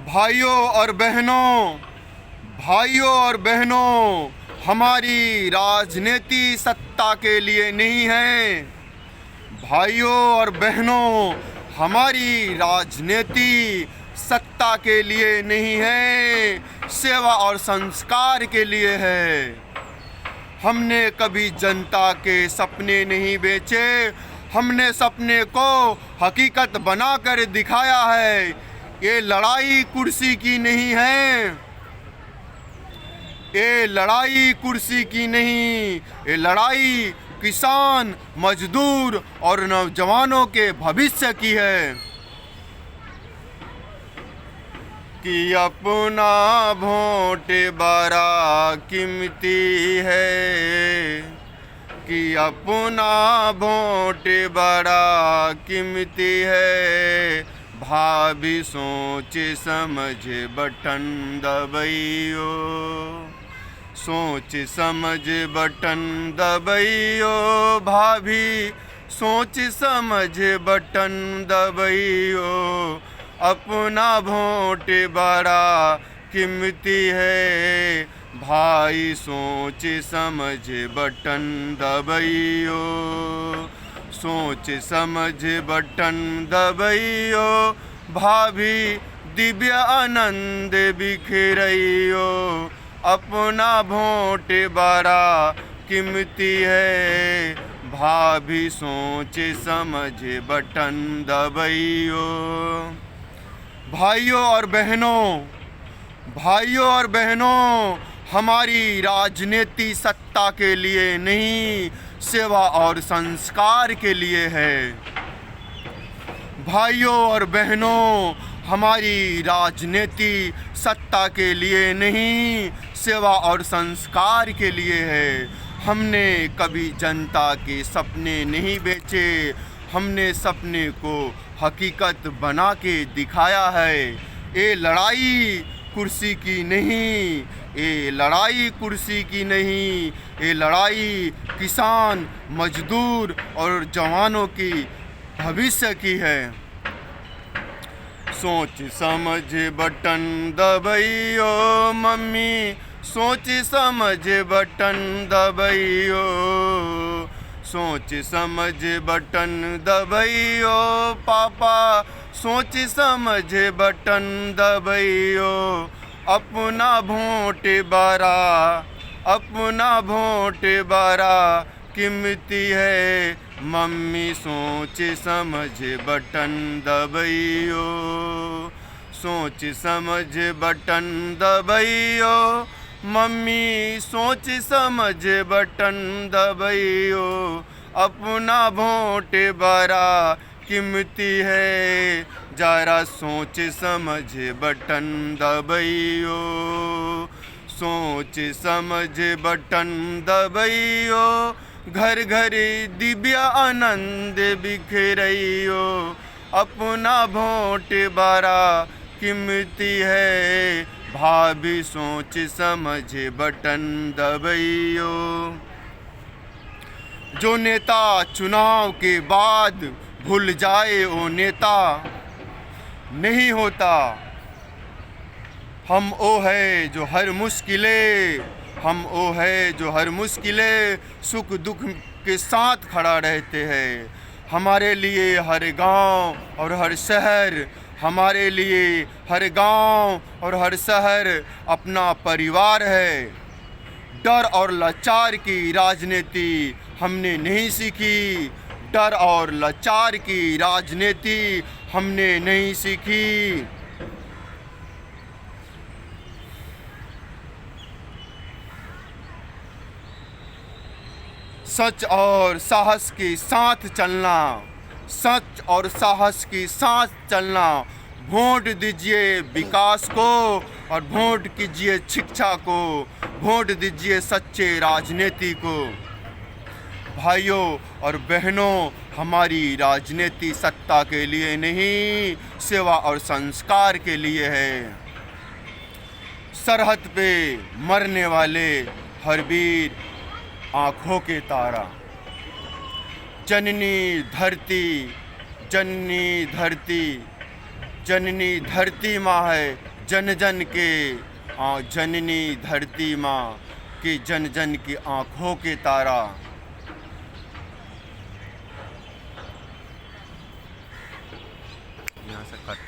भाइयों और बहनों, हमारी राजनीति सत्ता के लिए नहीं है। भाइयों और बहनों, हमारी राजनीति सत्ता के लिए नहीं है, सेवा और संस्कार के लिए है। हमने कभी जनता के सपने नहीं बेचे, हमने सपने को हकीकत बनाकर दिखाया है। ये लड़ाई कुर्सी की नहीं है, ये लड़ाई कुर्सी की नहीं, ये लड़ाई किसान, मजदूर और नौजवानों के भविष्य की है। कि अपना वोट बड़ा कीमती है, कि अपना वोट बड़ा कीमती है। भाभी सोच समझ बटन दबाइयो, सोच समझ बटन दबाइयो। भाभी सोच समझ बटन दबाइयो। अपना वोट बड़ा कीमती है, भाई सोच समझ बटन दबाइयो, सोच समझ बटन दबाइयो। भाभी दिव्य आनंद बिखरइयो। अपना वोट बड़ा कीमती है, भाभी सोच समझ बटन दबाइयो। भाइयों और बहनों, हमारी राजनीति सत्ता के लिए नहीं, सेवा और संस्कार के लिए है। भाइयों और बहनों, हमारी राजनीति सत्ता के लिए नहीं, सेवा और संस्कार के लिए है। हमने कभी जनता के सपने नहीं बेचे, हमने सपने को हकीकत बना के दिखाया है। ये लड़ाई कुर्सी की नहीं, ये लड़ाई कुर्सी की नहीं, ये लड़ाई किसान, मजदूर और जवानों की भविष्य की है। सोच समझ बटन दबाइयो मम्मी, सोच समझ बटन दबाइयो, सोच समझ बटन दबाइयो। पापा सोच समझ बटन दबाइयो। अपना वोट बड़ा कीमती है, मम्मी सोच समझ बटन दबाइयो, सोच समझ बटन दबाइयो। मम्मी सोच समझ बटन दबाइयो। अपना वोट बड़ा कीमती है, जरा सोच समझ बटन दबाइयो, सोच समझ बटन दबाइयो। घर घर दिव्य आनंद बिखरइयो। अपना वोट बड़ा कीमती है, भाभी सोच समझ बटन दबाइयो। जो नेता चुनाव के बाद भूल जाए वो नेता नहीं होता। हम वो है जो हर मुश्किलें सुख दुख के साथ खड़ा रहते हैं। हमारे लिए हर गांव और हर शहर, हमारे लिए हर गांव और हर शहर अपना परिवार है। डर और लाचार की राजनीति हमने नहीं सीखी, डर और लाचार की राजनीति हमने नहीं सीखी। सच और साहस के साथ चलना, सच और साहस के साथ चलना। वोट दीजिए विकास को और वोट कीजिए शिक्षा को, वोट दीजिए सच्चे राजनीति को। भाइयों और बहनों, हमारी राजनीति सत्ता के लिए नहीं, सेवा और संस्कार के लिए है। सरहद पे मरने वाले हर वीर आँखों के तारा। जननी धरती माँ है, जन जन के जननी धरती माँ के जन जन की आँखों के तारा। यहाँ से कट